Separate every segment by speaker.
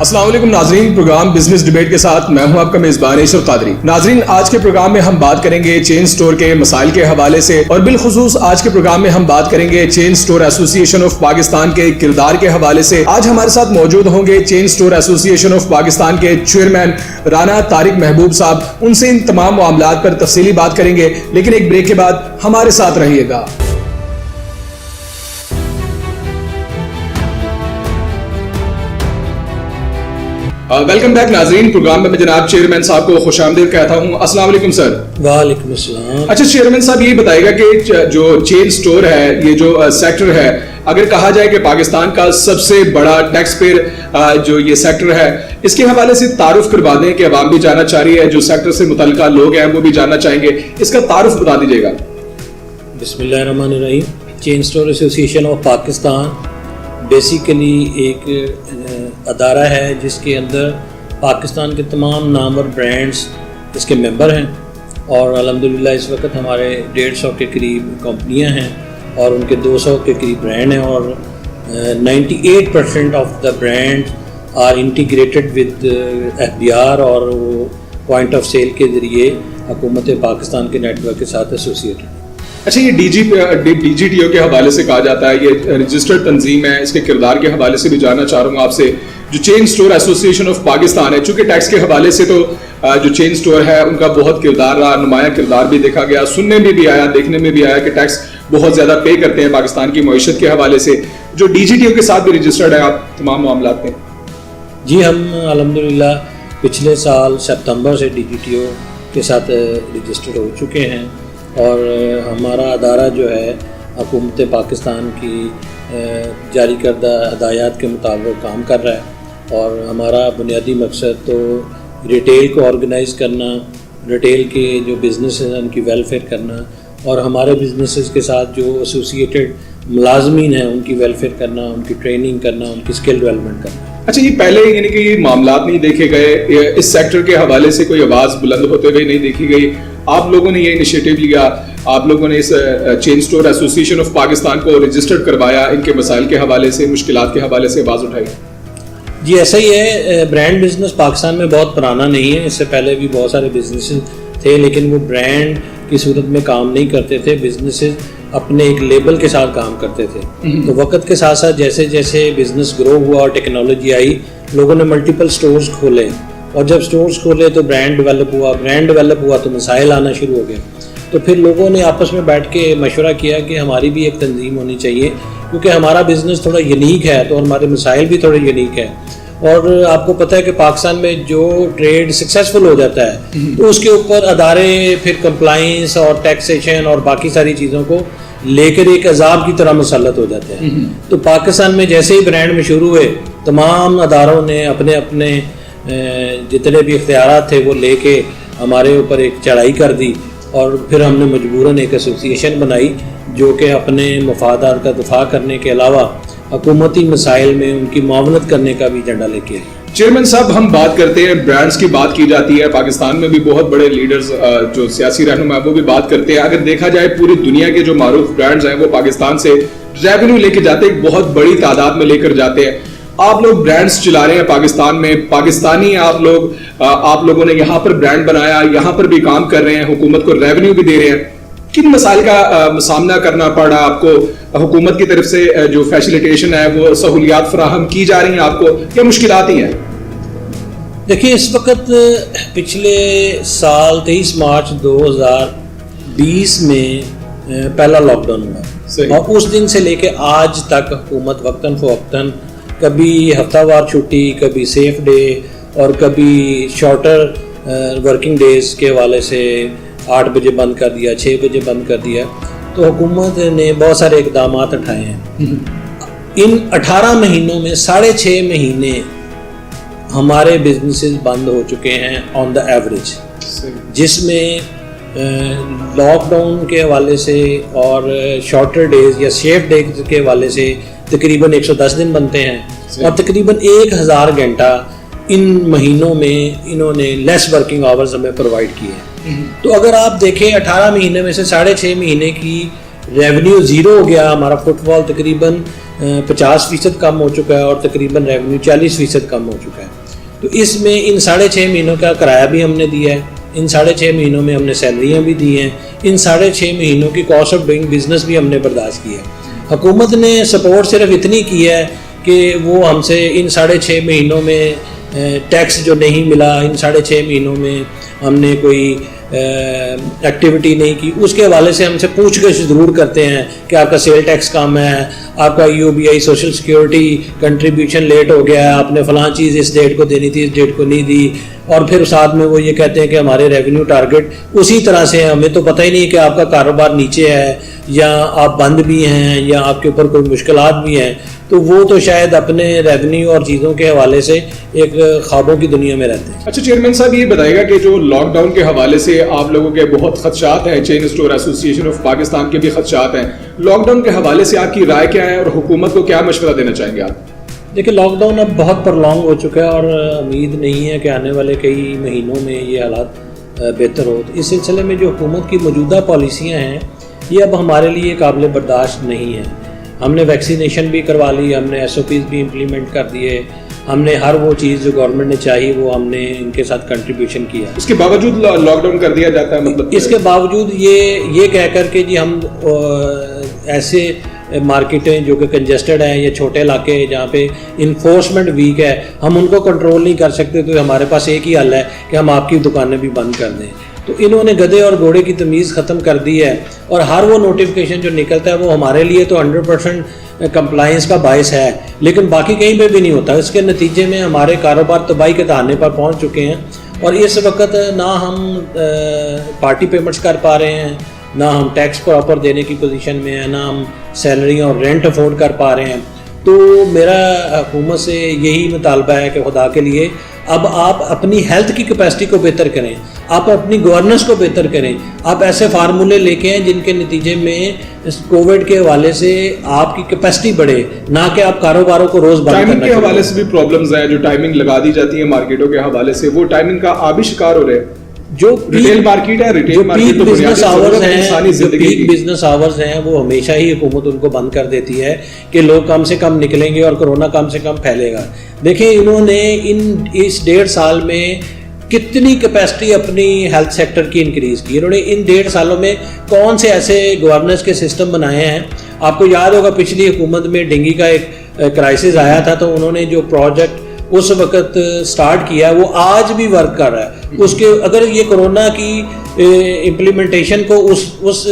Speaker 1: अस्सलाम वालेकुम नाजरीन, प्रोग्राम बिजनेस डिबेट के साथ मैं हूं आपका मेजबान ईशर कादरी। नाजरीन, आज के प्रोग्राम में हम बात करेंगे चेन स्टोर के मसाइल के हवाले से और बिलखुसूस आज के प्रोग्राम में हम बात करेंगे chain store association of Pakistan के किरदार के हवाले से। आज हमारे साथ मौजूद होंगे chain store association of Pakistan के चेयरमैन राना तारिक महबूब साहब। उनसे इन तमाम मामलात पर तफसीली बात करेंगे, लेकिन एक ब्रेक के बाद हमारे साथ रहिएगा। वेलकम बैक नाजरीन, प्रोग्राम में मैं जनाब चेयरमैन साहब को खुशामदीद कहता हूं। अस्सलाम वालेकुम सर।
Speaker 2: वालेकुम अस्सलाम।
Speaker 1: अच्छा चेयरमैन साहब, ये बताइएगा कि जो चेन स्टोर है, ये जो सेक्टर है, अगर कहा जाए कि पाकिस्तान का सबसे बड़ा टैक्स पेयर जो ये सेक्टर है, इसके हवाले से तारुफ करवा दें कि अवाम भी जानना चाह रही है, जो सेक्टर से मुतल्लिका लोग हैं वो भी जानना चाहेंगे। इसका तारुफ बता दीजिएगा।
Speaker 2: बिस्मिल्लाहिर्रहमानिर्रहीम। Chain store association of Pakistan basically एक अदारा है जिसके अंदर पाकिस्तान के तमाम नामवर ब्रांड्स इसके मेंबर हैं और अल्हम्दुलिल्लाह इस वक्त हमारे 150 के करीब कंपनियां हैं और उनके 200 के करीब ब्रांड हैं और 98% of the brand are integrated with FBR और वो पॉइंट ऑफ सेल के ज़रिए हुकूमत पाकिस्तान के नेटवर्क के साथ एसोसिएटेड।
Speaker 1: अच्छा, ये DGTO के हवाले से कहा जाता है, ये रजिस्टर्ड तंजीम है, इसके किरदार के हवाले से भी जानना चाह रहा हूँ आपसे। जो chain store association of Pakistan है, चूंकि टैक्स के हवाले से तो जो चेन स्टोर है उनका बहुत किरदार रहा, नुमाया किरदार भी देखा गया, सुनने में भी आया, देखने में भी आया कि टैक्स बहुत ज़्यादा पे करते हैं पाकिस्तान की मईशत के हवाले से। जो DGTO के साथ भी रजिस्टर्ड है आप तमाम मामला में?
Speaker 2: जी, हम अल्हम्दुलिल्लाह पिछले साल सितंबर से DGTO के साथ रजिस्टर्ड हो चुके हैं और हमारा अदारा जो है हुकूमत पाकिस्तान की जारी करदा हदायत के मुताबिक काम कर रहा है और हमारा बुनियादी मकसद तो रिटेल को ऑर्गेनाइज़ करना, रिटेल के जो बिज़नेस हैं उनकी वेलफेयर करना और हमारे बिजनेसेस के साथ जो एसोसिएटेड मुलाजमीन हैं उनकी वेलफेयर करना, उनकी ट्रेनिंग करना, उनकी स्किल डेवलपमेंट करना।
Speaker 1: अच्छा, ये पहले यानी कि ये मामलात नहीं देखे गए, इस सेक्टर के हवाले से कोई आवाज़ बुलंद होते हुए नहीं देखी गई, आप लोगों ने ये इनिशिएटिव लिया, आप लोगों ने इस chain store association of Pakistan को रजिस्टर्ड करवाया, इनके मसाइल के हवाले से, मुश्किलात के हवाले से आवाज़ उठाई।
Speaker 2: जी, ऐसा ही है। ब्रांड बिजनेस पाकिस्तान में बहुत पुराना नहीं है, इससे पहले भी बहुत सारे बिजनेसेस थे लेकिन वो ब्रांड की सूरत में काम नहीं करते थे। बिजनेसेस अपने एक लेबल के साथ काम करते थे। तो वक्त के साथ साथ जैसे जैसे बिजनेस ग्रो हुआ और टेक्नोलॉजी आई, लोगों ने मल्टीपल स्टोर्स खोले और जब स्टोर्स खोले तो ब्रांड डेवलप हुआ तो मसाइल आना शुरू हो गए। तो फिर लोगों ने आपस में बैठ के मशवरा किया कि हमारी भी एक तंजीम होनी चाहिए क्योंकि हमारा बिज़नेस थोड़ा यूनिक है तो हमारे मसाइल भी थोड़े यूनिक है। और आपको पता है कि पाकिस्तान में जो ट्रेड सक्सेसफुल हो जाता है तो उसके ऊपर अदारे फिर कंप्लाइंस और टैक्सेशन और बाकी सारी चीज़ों को लेकर एक अजाब की तरह मुसल्लत हो जाते हैं। तो पाकिस्तान में जैसे ही ब्रांड में शुरू हुए, तमाम अदारों ने अपने अपने जितने भी इख्तियारात थे वो लेके हमारे ऊपर एक चढ़ाई कर दी और फिर हमने मजबूरन एक एसोसिएशन बनाई जो कि अपने मफादात का दफा करने के अलावा हुकूमती मसाइल में उनकी मुआवनत करने का भी एजेंडा लेके आई।
Speaker 1: चेयरमैन साहब, हम बात करते हैं, ब्रांड्स की बात की जाती है, पाकिस्तान में भी बहुत बड़े लीडर्स जो सियासी रहनुमा वो भी बात करते हैं। अगर देखा जाए पूरी दुनिया के जो मारूफ ब्रांड्स हैं वो पाकिस्तान से रेवेन्यू लेके जाते हैं, बहुत बड़ी तादाद में लेकर जाते हैं। आप लोग ब्रांड्स चला रहे हैं पाकिस्तान में, पाकिस्तानी आप लोगों ने यहाँ पर ब्रांड बनाया, यहाँ पर भी काम कर रहे हैं, हुकूमत को रेवेन्यू भी दे रहे हैं। किन मसाइल का सामना करना पड़ा आपको? हुकूमत की तरफ से जो फैसिलिटेशन है वो सहूलियात फराहम की जा रही हैं आपको या मुश्किलात ही हैं?
Speaker 2: देखिए, इस वक्त पिछले साल 23 मार्च 2020 में पहला लॉकडाउन हुआ और उस दिन से लेके आज तक हुकूमत वक्तन फ़वक्तन कभी हफ्तावार छुट्टी, कभी सेफ डे और कभी शॉर्टर वर्किंग डेज के हवाले से 8 बजे बंद कर दिया, 6 बजे बंद कर दिया। तो हुकूमत ने बहुत सारे इक़दाम उठाए हैं। इन 18 महीनों में 6.5 महीने हमारे बिजनेसेस बंद हो चुके हैं ऑन द एवरेज, जिसमें लॉकडाउन के हवाले से और शॉर्टर डेज या सेफ डेज के हवाले से तकरीबन 110 दिन बनते हैं और तकरीबन 1000 घंटा इन महीनों में इन्होंने लेस वर्किंग आवर्स हमें प्रोवाइड किए हैं। तो अगर आप देखें 18 महीने में से 6.5 महीने की रेवेन्यू ज़ीरो हो गया, हमारा फुटफॉल तकरीबन 50% कम हो चुका है और तकरीबन रेवेन्यू 40% कम हो चुका है। तो इसमें इन 6.5 महीनों का किराया भी हमने दिया है, इन 6.5 महीनों में हमने सैलरियाँ भी दी हैं, इन 6.5 महीनों की कॉस्ट ऑफ डूइंग बिजनेस भी हमने बर्दाश्त की है। हुकूमत ने सपोर्ट सिर्फ इतनी की है कि वो हमसे इन 6.5 महीनों में टैक्स जो नहीं मिला, इन 6.5 महीनों में हमने कोई एक्टिविटी नहीं की, उसके हवाले से हमसे पूछगछ ज़रूर करते हैं कि आपका सेल टैक्स कम है, आपका UBI social security contribution late हो गया है, आपने फ़लाँ चीज़ इस डेट को देनी थी, इस डेट को नहीं दी, और फिर साथ में वो ये कहते हैं कि हमारे रेवेन्यू टारगेट उसी तरह से है। हमें तो पता ही नहीं कि आपका कारोबार नीचे है या आप बंद भी हैं या आपके ऊपर कोई मुश्किलात भी हैं। तो वो तो शायद अपने रेवेन्यू और चीज़ों के हवाले से एक ख्वाबों की दुनिया में रहते हैं।
Speaker 1: अच्छा चेयरमैन साहब, ये बताइएगा कि जो लॉकडाउन के हवाले से आप लोगों के बहुत खदशात हैं, chain store association of Pakistan के भी खदशात हैं, लॉकडाउन के हवाले से आपकी राय क्या है और हुकूमत को क्या मशवरा देना चाहेंगे आप?
Speaker 2: देखिए, लॉकडाउन अब बहुत प्रलॉन्ग हो चुका है और उम्मीद नहीं है कि आने वाले कई महीनों में ये हालात बेहतर हो। तो इस सिलसिले में जो हुकूमत की मौजूदा पॉलिसियाँ हैं ये अब हमारे लिए काबिल बर्दाश्त नहीं है। हमने वैक्सीनेशन भी करवा ली, हमने SOPs भी इम्प्लीमेंट कर दिए, हमने हर वो चीज़ जो गवर्नमेंट ने चाहिए वो हमने इनके साथ कंट्रीब्यूशन किया।
Speaker 1: इसके बावजूद लॉकडाउन कर दिया जाता है, मतलब
Speaker 2: इसके बावजूद ये कह कर के जी हम ऐसे मार्केटें जो कि कंजेस्टेड हैं या छोटे इलाके जहाँ पे इन्फोर्समेंट वीक है, हम उनको कंट्रोल नहीं कर सकते, तो हमारे पास एक ही हल है कि हम आपकी दुकानें भी बंद कर दें। तो इन्होंने गधे और घोड़े की तमीज़ ख़त्म कर दी है और हर वो नोटिफिकेशन जो निकलता है वो हमारे लिए तो 100% कंप्लाइंस का बायस है, लेकिन बाकी कहीं पे भी नहीं होता। इसके नतीजे में हमारे कारोबार तबाही के दहाने पर पहुंच चुके हैं और इस वक्त ना हम पार्टी पेमेंट्स कर पा रहे हैं, ना हम टैक्स प्रॉपर देने की पोजीशन में है, ना हम सैलरी और रेंट अफोर्ड कर पा रहे हैं। तो मेरा हुकूमत से यही मुतालबा है कि खुदा के लिए अब आप अपनी हेल्थ की कैपेसिटी को बेहतर करें, आप अपनी गवर्नेंस को बेहतर करें, आप ऐसे फार्मूले लेके आएँ जिनके नतीजे में इस कोविड के हवाले से आपकी कैपेसिटी बढ़े, ना कि आप कारोबारों को रोज़ बंद
Speaker 1: टाइमिंग के हवाले से भी प्रॉब्लम्स हैं, जो टाइमिंग लगा दी जाती है मार्केटों के हवाले से, वो टाइमिंग का आप भी शिकार हो रहे हैं।
Speaker 2: जो
Speaker 1: रिटेल मार्केट है, रिटेल मार्केट तो
Speaker 2: बिजनेस आवर्स हैं, जो पीक बिजनेस आवर्स हैं वो हमेशा ही हुकूमत उनको बंद कर देती है कि लोग कम से कम निकलेंगे और कोरोना कम से कम फैलेगा। देखिए, इन्होंने इस 1.5 साल में कितनी कैपेसिटी अपनी हेल्थ सेक्टर की इंक्रीज़ की। इन्होंने इन 1.5 सालों में कौन से ऐसे गवर्नेंस के सिस्टम बनाए हैं। आपको याद होगा पिछली हुकूमत में डेंगू का एक क्राइसिस आया था, तो उन्होंने जो प्रोजेक्ट उस वक्त स्टार्ट किया वो आज भी वर्क कर रहा है। उसके अगर ये कोरोना की इम्प्लीमेंटेशन को उस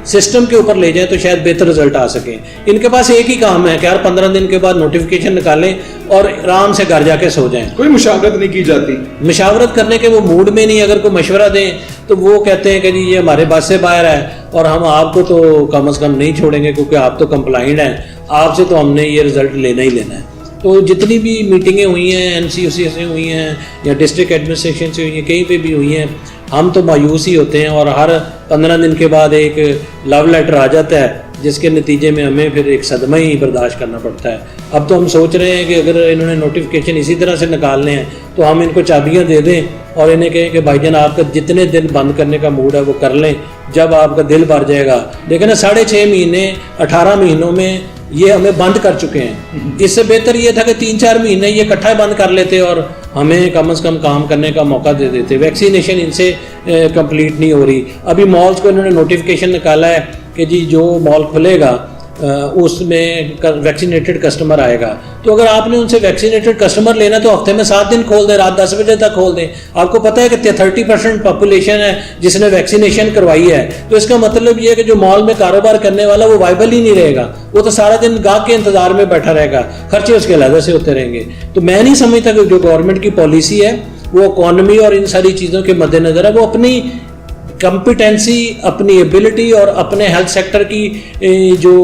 Speaker 2: सिस्टम के ऊपर ले जाएं तो शायद बेहतर रिजल्ट आ सके। इनके पास एक ही काम है कि यार 15 दिन के बाद नोटिफिकेशन निकालें और आराम से घर जाके सो जाएं।
Speaker 1: कोई मुशावरत नहीं की जाती,
Speaker 2: मुशावरत करने के वो मूड में नहीं। अगर कोई मशवरा दें तो वो कहते हैं कि जी ये हमारे बस से बाहर है और हम आपको तो कम से कम नहीं छोड़ेंगे क्योंकि आप तो कंप्लाइंट हैं, आपसे तो हमने ये रिजल्ट लेना ही लेना है। तो जितनी भी मीटिंगें हुई हैं NCOC से हुई हैं या डिस्ट्रिक्ट एडमिनिस्ट्रेशन से हुई हैं, कहीं पे भी हुई हैं, हम तो मायूस ही होते हैं और हर 15 दिन के बाद एक लव लेटर आ जाता है जिसके नतीजे में हमें फिर एक सदमा ही बर्दाश्त करना पड़ता है। अब तो हम सोच रहे हैं कि अगर इन्होंने नोटिफिकेशन इसी तरह से निकालने हैं तो हम इनको चाबियाँ दे दें और इन्हें कहें कि भाईजान आपका जितने दिन बंद करने का मूड है वो कर लें, जब आपका दिल भर जाएगा। देखिए ना, 6.5 महीने 18 महीनों में ये हमें बंद कर चुके हैं। इससे बेहतर ये था कि 3-4 महीने ये इकट्ठा बंद कर लेते और हमें कम से कम काम करने का मौका दे देते। वैक्सीनेशन इनसे कंप्लीट नहीं हो रही। अभी मॉल्स को इन्होंने नोटिफिकेशन निकाला है कि जी जो मॉल खुलेगा उसमें वैक्सीनेटेड कस्टमर आएगा। तो अगर आपने उनसे वैक्सीनेटेड कस्टमर लेना तो हफ्ते में 7 दिन खोल दें, रात 10 बजे तक खोल दें। आपको पता है कि 30% पॉपुलेशन है जिसने वैक्सीनेशन करवाई है, तो इसका मतलब ये है कि जो मॉल में कारोबार करने वाला वो वाइबल ही नहीं रहेगा, वो तो सारा दिन गाहक के इंतजार में बैठा रहेगा, खर्चे उसके अलग से होते रहेंगे। तो मैं नहीं समझता कि जो गवर्नमेंट की पॉलिसी है वो इकॉनमी और इन सारी चीज़ों के मद्देनज़र है, वो अपनी कॉम्पिटेंसी, अपनी एबिलिटी और अपने हेल्थ सेक्टर की जो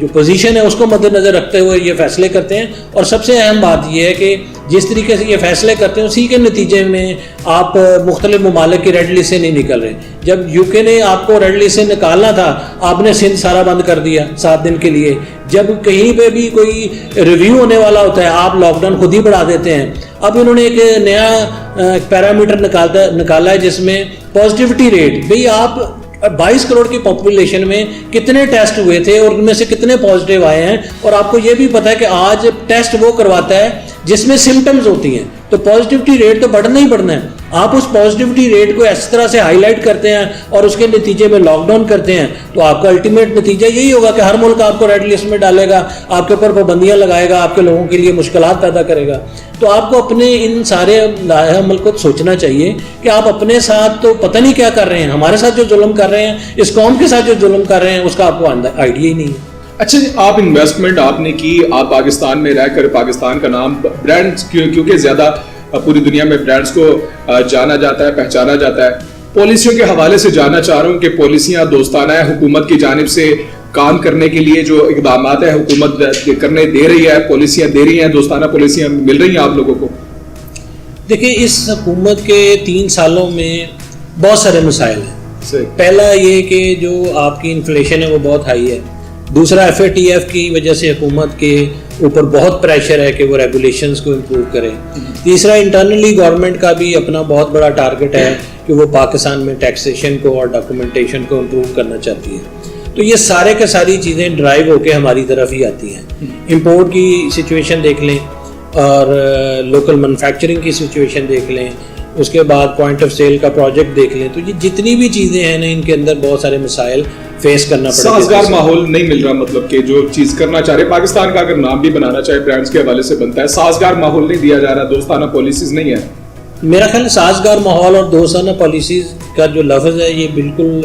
Speaker 2: पोजीशन है उसको मद्देनज़र रखते हुए ये फैसले करते हैं। और सबसे अहम बात यह है कि जिस तरीके से ये फैसले करते हैं उसी के नतीजे में आप मुख्तलिफ ममालिक की रेड लिस्ट से नहीं निकल रहे। जब UK ने आपको रेड लिस्ट से निकालना था, आपने सिंध सारा बंद कर दिया 7 दिन के लिए। जब कहीं पे भी कोई रिव्यू होने वाला होता है आप लॉकडाउन खुद ही बढ़ा देते हैं। अब इन्होंने एक नया पैरामीटर निकाला है जिसमें पॉजिटिविटी रेट। भाई आप 22 करोड़ की पॉपुलेशन में कितने टेस्ट हुए थे और उनमें से कितने पॉजिटिव आए हैं। और आपको ये भी पता है कि आज टेस्ट वो करवाता है जिसमें सिम्टम्स होती हैं, तो पॉजिटिविटी रेट तो बढ़ना ही बढ़ना है। आप उस पॉजिटिविटी रेट को इस तरह से हाईलाइट करते हैं और उसके नतीजे में लॉकडाउन करते हैं, तो आपका अल्टीमेट नतीजा यही होगा कि हर मुल्क आपको रेड लिस्ट में डालेगा, आपके ऊपर पाबंदियां लगाएगा, आपके लोगों के लिए मुश्किलात पैदा करेगा। तो आपको अपने इन सारे अमल को सोचना चाहिए कि आप अपने साथ तो पता नहीं क्या कर रहे हैं, हमारे साथ जो जुल्म कर रहे हैं, इस कौम के साथ जो जुल्म कर रहे हैं, उसका आपको आइडिया ही नहीं है।
Speaker 1: अच्छा जी, आप इन्वेस्टमेंट आपने की, आप पाकिस्तान में रहकर पाकिस्तान का नाम ब्रांड्स क्योंकि ज्यादा पूरी दुनिया में ब्रांड्स को जाना जाता है, पहचाना जाता है। पॉलिसियों के हवाले से जानना चाह रहा हूँ कि पॉलिसियां दोस्ताना है, हुकूमत की जानिब से काम करने के लिए जो इकदाम है हुकूमत करने दे रही है, पॉलिसियां दे रही हैं, दोस्ताना पॉलिसियां मिल रही हैं आप लोगों को?
Speaker 2: देखिए, इस हुकूमत के 3 सालों में बहुत सारे मसाइल हैं। पहला ये कि जो आपकी इन्फ्लेशन है वो बहुत हाई है। दूसरा, FATF की वजह से हुकूमत के ऊपर बहुत प्रेशर है कि वो रेगुलेशंस को इम्प्रूव करें। तीसरा, इंटरनली गवर्नमेंट का भी अपना बहुत बड़ा टारगेट है कि वो पाकिस्तान में टैक्सेशन को और डॉक्यूमेंटेशन को इम्प्रूव करना चाहती है। तो ये सारे के सारी चीज़ें ड्राइव होकर हमारी तरफ ही आती हैं। इंपोर्ट की सिचुएशन देख लें और लोकल मैन्युफैक्चरिंग की सिचुएशन देख लें, उसके बाद पॉइंट ऑफ सेल का प्रोजेक्ट देख लें, तो ये जितनी भी चीज़ें हैं ना, इनके अंदर बहुत सारे मसाइल फेस करना पड़ेगा।
Speaker 1: साजगार माहौल नहीं मिल रहा, मतलब कि जो चीज करना चाह रहे पाकिस्तान का, अगर नाम भी बनाना चाहे ब्रांड्स के हवाले से बनता है, साजगार माहौल नहीं दिया जा रहा, दोस्ताना पॉलिसीज नहीं है।
Speaker 2: मेरा ख्याल साजगार माहौल और दोस्ताना पॉलिसीज का जो लफ्ज़ है ये बिल्कुल,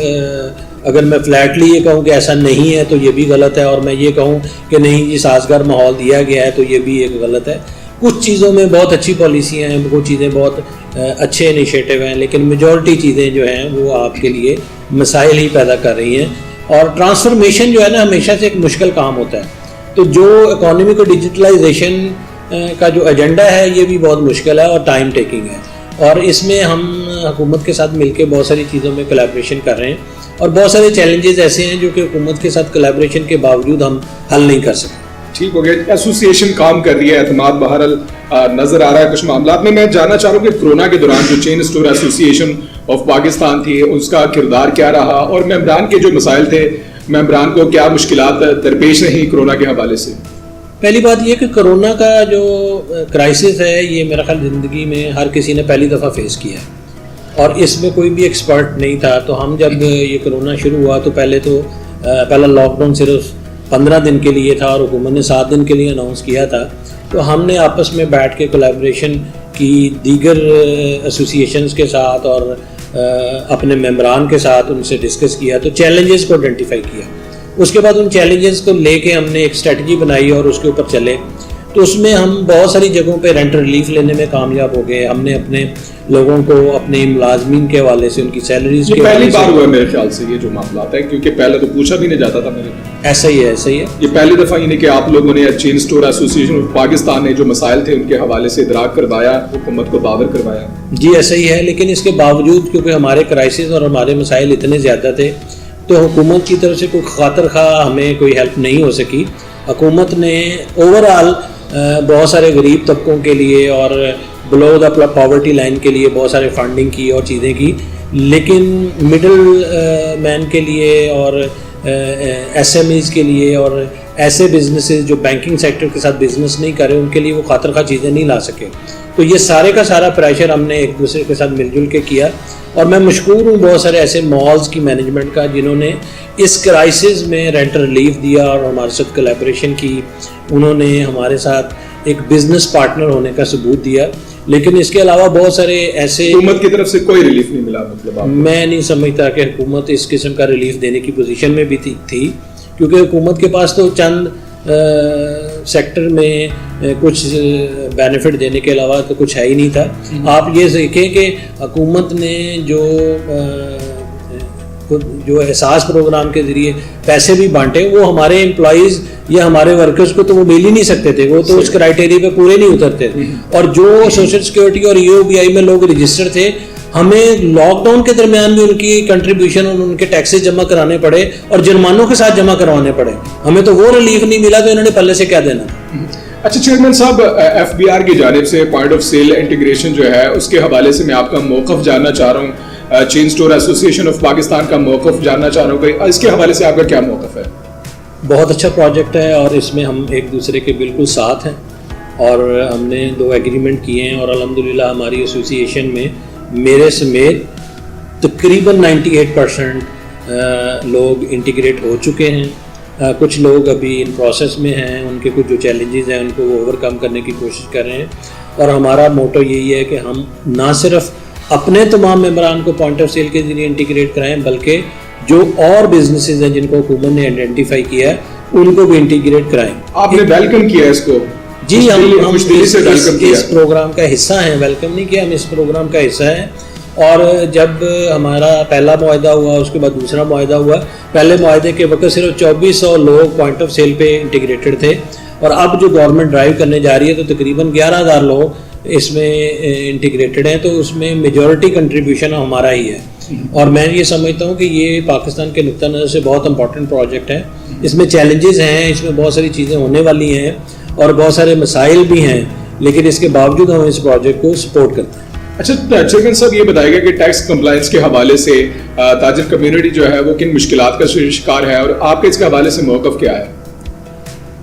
Speaker 2: अगर मैं फ्लैटली ये कहूँ कि ऐसा नहीं है तो ये भी गलत है, और मैं ये कहूँ कि नहीं ये साजगार माहौल दिया गया है तो ये भी एक गलत है। कुछ चीज़ों में बहुत अच्छी पॉलिसियाँ हैं, कुछ चीज़ें बहुत अच्छे इनिशिएटिव हैं, लेकिन मेजॉरिटी चीज़ें जो हैं वो आपके लिए मसाइल ही पैदा कर रही हैं। और ट्रांसफॉर्मेशन जो है ना, हमेशा से एक मुश्किल काम होता है। तो जो इकोनॉमी को डिजिटलाइजेशन का जो एजेंडा है ये भी बहुत मुश्किल है और टाइम टेकिंग है, और इसमें हम हुकूमत के साथ मिलकर बहुत सारी चीज़ों में कोलैबोरेशन कर रहे हैं, और बहुत सारे चैलेंजेस ऐसे हैं जो कि हुकूमत के साथ कोलैबोरेशन के बावजूद हम हल नहीं कर सकते।
Speaker 1: ठीक हो गया। एसोसिएशन काम कर रही है, एतमाद बहरहाल नजर आ रहा है कुछ मामला में। मैं जानना चाह रहा हूँ कि कोरोना के दौरान जो chain store association of Pakistan थी उसका किरदार क्या रहा, और मेंबरान के जो मसाइल थे, मेंबरान को क्या मुश्किलात दरपेश रही कोरोना के हवाले से?
Speaker 2: पहली बात यह कि कोरोना का जो क्राइसिस है ये मेरा ख्याल ज़िंदगी में हर किसी ने पहली दफ़ा फेस किया है, और इसमें कोई भी एक्सपर्ट नहीं था। तो हम जब ये कोरोना शुरू हुआ तो पहला लॉकडाउन सिर्फ 15 दिन के लिए था और हुकूमत ने 7 दिन के लिए अनाउंस किया था। तो हमने आपस में बैठ के कोलैबोरेशन की दीगर एसोसिएशंस के साथ और अपने मेंबरान के साथ उनसे डिस्कस किया, तो चैलेंजेस को आइडेंटिफाई किया। उसके बाद उन चैलेंजेस को लेके हमने एक स्ट्रेटजी बनाई और उसके ऊपर चले। तो उसमें हम बहुत सारी जगहों पे रेंट रिलीफ लेने में कामयाब हो गए। हमने अपने लोगों को अपने मुलाजमीन के हवाले से उनकी सैलरीज के
Speaker 1: पहली बार हुआ मेरे ख्याल से ये जो मामला है, क्योंकि पहले तो पूछा भी नहीं जाता था मेरे।
Speaker 2: ऐसा ही है ये
Speaker 1: पहली दफा यानी कि आप लोगों ने chain store association of Pakistan ने जो मसाइल थे उनके हवाले से इदराक करवाया, हुकूमत को बावर करवाया।
Speaker 2: जी ऐसा ही है, लेकिन इसके बावजूद क्योंकि हमारे क्राइसिस और हमारे मसाइल इतने ज़्यादा थे तो हुकूमत की तरफ से कोई खातिर खा हमें कोई हेल्प नहीं हो सकी। हुकूमत ने ओवरऑल बहुत सारे गरीब तबकों के लिए और बिलो द पॉवर्टी लाइन के लिए बहुत सारे फंडिंग की और चीज़ें की, लेकिन मिडिल मैन के लिए और SMEs के लिए और ऐसे बिजनेसेस जो बैंकिंग सेक्टर के साथ बिजनेस नहीं कर रहे उनके लिए वो खातिर खा चीज़ें नहीं ला सके। तो ये सारे का सारा प्रेशर हमने एक दूसरे के साथ मिलजुल के किया, और मैं मशकूर हूँ बहुत सारे ऐसे मॉल्स की मैनेजमेंट का जिन्होंने इस क्राइसिस में रेंट रिलीफ दिया और हमारे साथ कोलैबोरेशन की। उन्होंने हमारे साथ एक बिजनेस पार्टनर होने का सबूत दिया। लेकिन इसके अलावा बहुत सारे ऐसे
Speaker 1: हुकूमत की तरफ से कोई रिलीफ नहीं मिला, मतलब
Speaker 2: मैं नहीं समझता कि हुकूमत इस किस्म का रिलीफ देने की पोजीशन में भी थी, क्योंकि हुकूमत के पास तो चंद सेक्टर में कुछ बेनिफिट देने के अलावा तो कुछ है ही नहीं था। आप ये देखें कि हुकूमत ने जो एहसास प्रोग्राम के ज़रिए पैसे भी बांटे, वो हमारे एम्प्लॉइज़ या हमारे वर्कर्स को तो वो मिल ही नहीं सकते थे, वो तो उस क्राइटेरिया पे पूरे नहीं उतरते थे। और जो सोशल सिक्योरिटी और EOBI में लोग रजिस्टर थे, हमें लॉकडाउन के दरमियान भी उनकी कंट्रीब्यूशन और उनके टैक्सेस जमा कराने पड़े और जुर्मानों के साथ जमा करवाने पड़े। हमें तो वो रिलीफ नहीं मिला, तो इन्होंने पहले से क्या देना।
Speaker 1: अच्छा चेयरमैन साहब, FBR की जानिब से पॉइंट ऑफ सेल इंटीग्रेशन जो है उसके हवाले से मैं आपका मौक़िफ़ जानना चाह रहा हूँ। Chain store association of Pakistan का मौक़िफ़ जानना चाह रहा हूँ कि इसके हवाले से आपका क्या मौक़िफ़ है?
Speaker 2: बहुत अच्छा प्रोजेक्ट है और इसमें हम एक दूसरे के बिल्कुल साथ हैं और हमने 2 एग्रीमेंट किए हैं और अल्हम्दुलिल्लाह हमारी एसोसिएशन में मेरे समेत तकरीबन 98% लोग इंटीग्रेट हो चुके हैं। कुछ लोग अभी इन प्रोसेस में हैं, उनके कुछ जो चैलेंजेस हैं उनको वो ओवरकम करने की कोशिश कर रहे हैं और हमारा मोटो यही है कि हम ना सिर्फ अपने तमाम मेंबरान को पॉइंट ऑफ सेल के ज़रिए इंटीग्रेट कराएं बल्कि जो और बिजनेसेस हैं जिनको हुकूमत ने आइडेंटिफाई किया है उनको भी इंटीग्रेट कराएं।
Speaker 1: आपने वेलकम किया इसको?
Speaker 2: जी, हम
Speaker 1: इस
Speaker 2: प्रोग्राम का हिस्सा हैं। वेलकम नहीं किया, हम इस प्रोग्राम का हिस्सा हैं और जब हमारा पहला मुआहदा हुआ उसके बाद दूसरा मुआहदा हुआ, पहले मुआहदे के वक्त सिर्फ 2400 लोग पॉइंट ऑफ सेल पे इंटीग्रेटेड थे और अब जो गवर्नमेंट ड्राइव करने जा रही है तो तकरीबन 11,000 लोग इसमें इंटीग्रेटेड हैं, तो उसमें मेजॉरिटी कंट्रीब्यूशन हमारा ही है और मैं ये समझता हूँ कि ये पाकिस्तान के नुक्ता नज़र से बहुत इंपॉर्टेंट प्रोजेक्ट है। इसमें चैलेंजेस हैं, इसमें बहुत सारी चीज़ें होने वाली हैं और बहुत सारे मसाइल भी हैं, लेकिन इसके बावजूद हम इस प्रोजेक्ट को सपोर्ट करते हैं।
Speaker 1: अच्छा चेयरमैन साहब, ये बताइएगा कि टैक्स कंप्लायंस के हवाले से ताजिर कम्युनिटी जो है वो किन मुश्किलात का शिकार है और आपके इसके हवाले से मौक़िफ़ क्या है?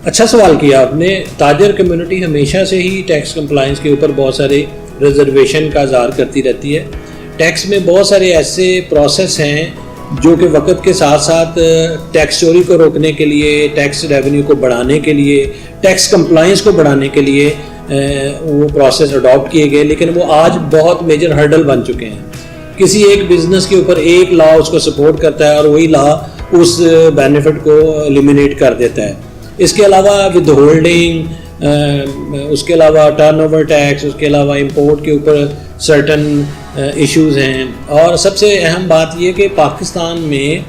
Speaker 2: अच्छा सवाल किया आपने। ताजिर कम्युनिटी हमेशा से ही टैक्स कंप्लायंस के ऊपर बहुत सारे रिजर्वेशन का इज़हार करती रहती है। टैक्स में बहुत सारे ऐसे प्रोसेस हैं जो कि वक्त के साथ साथ टैक्स चोरी को रोकने के लिए, टैक्स रेवेन्यू को बढ़ाने के लिए, टैक्स कंप्लायंस को बढ़ाने के लिए वो प्रोसेस अडॉप्ट किए गए, लेकिन वो आज बहुत मेजर हर्डल बन चुके हैं। किसी एक बिजनेस के ऊपर एक लॉ उसको सपोर्ट करता है और वही लॉ उस बेनिफिट को एलिमिनेट कर देता है। इसके अलावा विद होल्डिंग, उसके अलावा टर्नओवर टैक्स, उसके अलावा इंपोर्ट के ऊपर सर्टन इश्यूज हैं और सबसे अहम बात यह कि पाकिस्तान में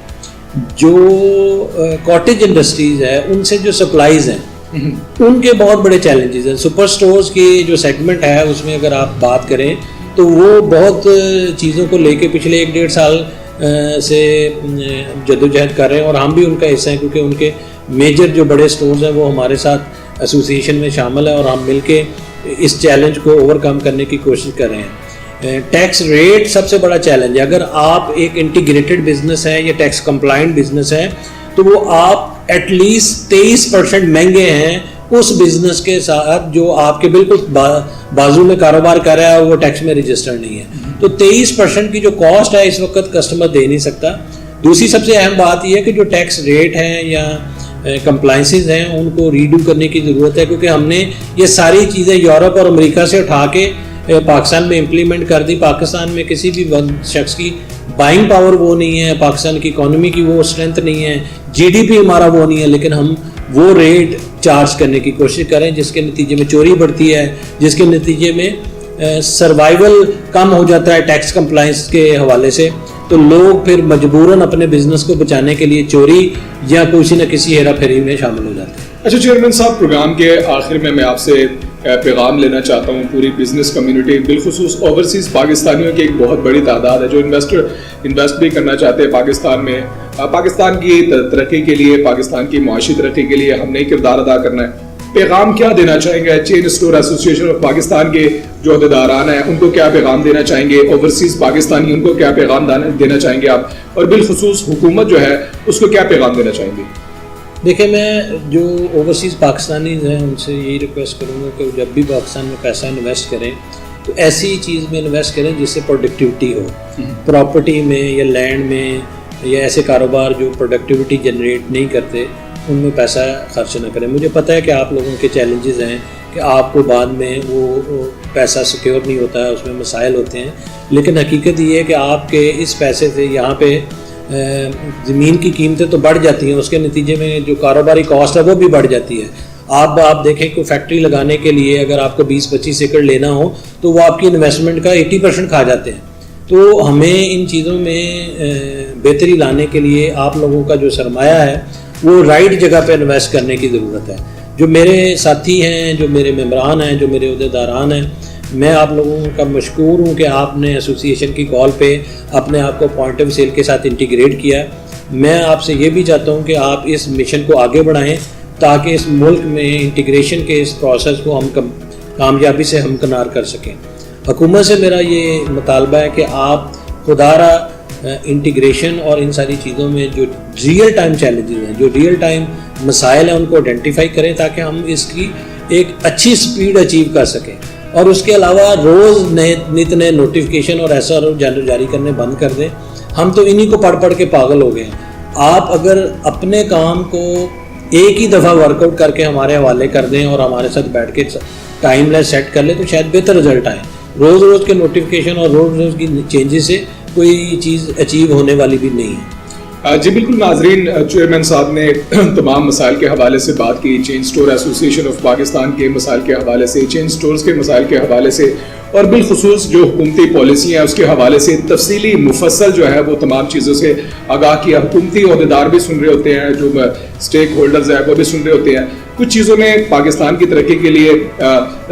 Speaker 2: जो कॉटेज इंडस्ट्रीज़ है उनसे जो सप्लाईज हैं उनके बहुत बड़े चैलेंजेस हैं। सुपर स्टोर्स की जो सेगमेंट है उसमें अगर आप बात करें तो वो बहुत चीज़ों को लेके पिछले 1-1.5 साल से जद्दोजहद कर रहे हैं और हम भी उनका हिस्सा हैं क्योंकि उनके मेजर जो बड़े स्टोर्स हैं वो हमारे साथ एसोसिएशन में शामिल है और हम मिलके इस चैलेंज को ओवरकम करने की कोशिश कर रहे हैं। टैक्स रेट सबसे बड़ा चैलेंज है। अगर आप एक इंटीग्रेटेड बिजनेस है या टैक्स कंप्लायंट बिजनेस है तो वो आप एटलीस्ट 23% महंगे हैं उस बिजनेस के साथ जो आपके बिल्कुल बाजू में कारोबार कर रहा है और वो टैक्स में रजिस्टर्ड नहीं है। तो 23% की जो कॉस्ट है इस वक्त कस्टमर दे नहीं सकता। दूसरी सबसे अहम बात यह है कि जो टैक्स रेट हैं या कंप्लायंसेस हैं उनको रीडू करने की ज़रूरत है क्योंकि हमने ये सारी चीज़ें यूरोप और अमेरिका से उठा के पाकिस्तान में इम्प्लीमेंट कर दी। पाकिस्तान में किसी भी शख्स की बाइंग पावर वो नहीं है, पाकिस्तान की इकोनॉमी की वो स्ट्रेंथ नहीं है, जीडीपी हमारा वो नहीं है, लेकिन हम वो रेट चार्ज करने की कोशिश करें जिसके नतीजे में चोरी बढ़ती है, जिसके नतीजे में सर्वाइवल कम हो जाता है टैक्स कंप्लायंस के हवाले से। तो लोग फिर मजबूरन अपने बिजनेस को बचाने के लिए चोरी या किसी न किसी हेरा फेरी में शामिल हो जाते हैं।
Speaker 1: अच्छा चेयरमैन साहब, प्रोग्राम के आखिर में मैं आपसे पैगाम लेना चाहता हूँ पूरी बिजनेस कम्युनिटी, बिलखुसूस ओवरसीज़ पाकिस्तानियों की एक बहुत बड़ी तादाद है जो इन्वेस्ट भी करना चाहते हैं पाकिस्तान में। पाकिस्तान की तरक्की के लिए, पाकिस्तान की मुआशी तरक्की के लिए हमने किरदार अदा करना है। पैगाम क्या देना चाहेंगे chain store association of Pakistan के जो अहदेदारान हैं उनको क्या पैगाम देना चाहेंगे? ओवरसीज़ पाकिस्तानी उनको क्या पैगाम देना चाहेंगे आप, और बिलखुसूस हुकूमत जो है उसको क्या पैगाम देना चाहेंगे?
Speaker 2: देखिए, मैं जो ओवरसीज़ पाकिस्तानी हैं उनसे यही रिक्वेस्ट करूँगा कि जब भी पाकिस्तान में पैसा इन्वेस्ट करें तो ऐसी चीज़ में इन्वेस्ट करें जिससे प्रोडक्टिविटी हो। प्रॉपर्टी में या लैंड में या ऐसे कारोबार जो प्रोडक्टिविटी जनरेट नहीं करते उनमें पैसा खर्च ना करें। मुझे पता है कि आप लोगों के चैलेंजेस हैं कि आपको बाद में वो पैसा सिक्योर नहीं होता है, उसमें मसाइल होते हैं, लेकिन हकीकत ये है कि आपके इस पैसे से यहाँ पे ज़मीन की कीमतें तो बढ़ जाती हैं, उसके नतीजे में जो कारोबारी कॉस्ट है वो भी बढ़ जाती है। आप देखें कि फैक्ट्री लगाने के लिए अगर आपको 20-25 एकड़ लेना हो तो वो आपकी इन्वेस्टमेंट का 80% खा जाते हैं। तो हमें इन चीज़ों में बेहतरी लाने के लिए आप लोगों का जो सरमाया है वो राइट जगह पे इन्वेस्ट करने की ज़रूरत है। जो मेरे साथी हैं, जो मेरे मेंबरान हैं, जो मेरे अहदेदारान हैं, मैं आप लोगों का मशकूर हूँ कि आपने एसोसिएशन की कॉल पे अपने आप को पॉइंट ऑफ सेल के साथ इंटीग्रेट किया। मैं आपसे ये भी चाहता हूँ कि आप इस मिशन को आगे बढ़ाएं ताकि इस मुल्क में इंटीग्रेशन के इस प्रोसेस को हम कामयाबी से हमकनार कर सकें। हुकूमत से मेरा ये मुतालबा है कि आप खुदारा इंटीग्रेशन और इन सारी चीज़ों में जो रियल टाइम चैलेंजेस हैं, जो रियल टाइम मसाइल हैं, उनको आइडेंटिफाई करें ताकि हम इसकी एक अच्छी स्पीड अचीव कर सकें। और उसके अलावा रोज़ नित नए नोटिफिकेशन और SRO जारी करने बंद कर दें। हम तो इन्हीं को पढ़ के पागल हो गए हैं। आप अगर अपने काम को एक ही दफ़ा वर्कआउट करके हमारे हवाले कर दें और हमारे साथ बैठ के टाइमलेस सेट कर लें तो शायद बेहतर रिजल्ट आए। रोज़ के नोटिफिकेशन और रोज़ की चेंजेस से कोई चीज़ अचीव होने वाली भी नहीं है।
Speaker 1: जी बिल्कुल नाजरीन, चेयरमैन साहब ने तमाम मसाइल के हवाले से बात की, chain store association of Pakistan के मसाइल के हवाले से, चेन स्टोर्स के मसाइल के हवाले से और बिलखुसूस जो हुकूमती पॉलिसी है उसके हवाले से तफसीली मुफस्सल जो है वो तमाम चीज़ों से आगाह किया। हुकूमती अहदेदार भी सुन रहे होते हैं, जो स्टेक होल्डर्स हैं वो भी सुन रहे होते हैं। कुछ चीज़ों में पाकिस्तान की तरक्की के लिए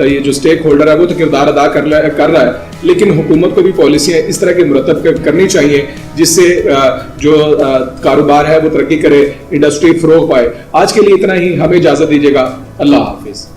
Speaker 1: ये जो स्टेक होल्डर है वो तो किरदार अदा कर रहा है, लेकिन हुकूमत को भी पॉलिसियाँ इस तरह की मुरतब करनी चाहिए जिससे जो कारोबार है वो तरक्की करे, इंडस्ट्री फ़रोग पाए। आज के लिए इतना ही, हमें इजाज़त दीजिएगा। अल्लाह हाफिज़।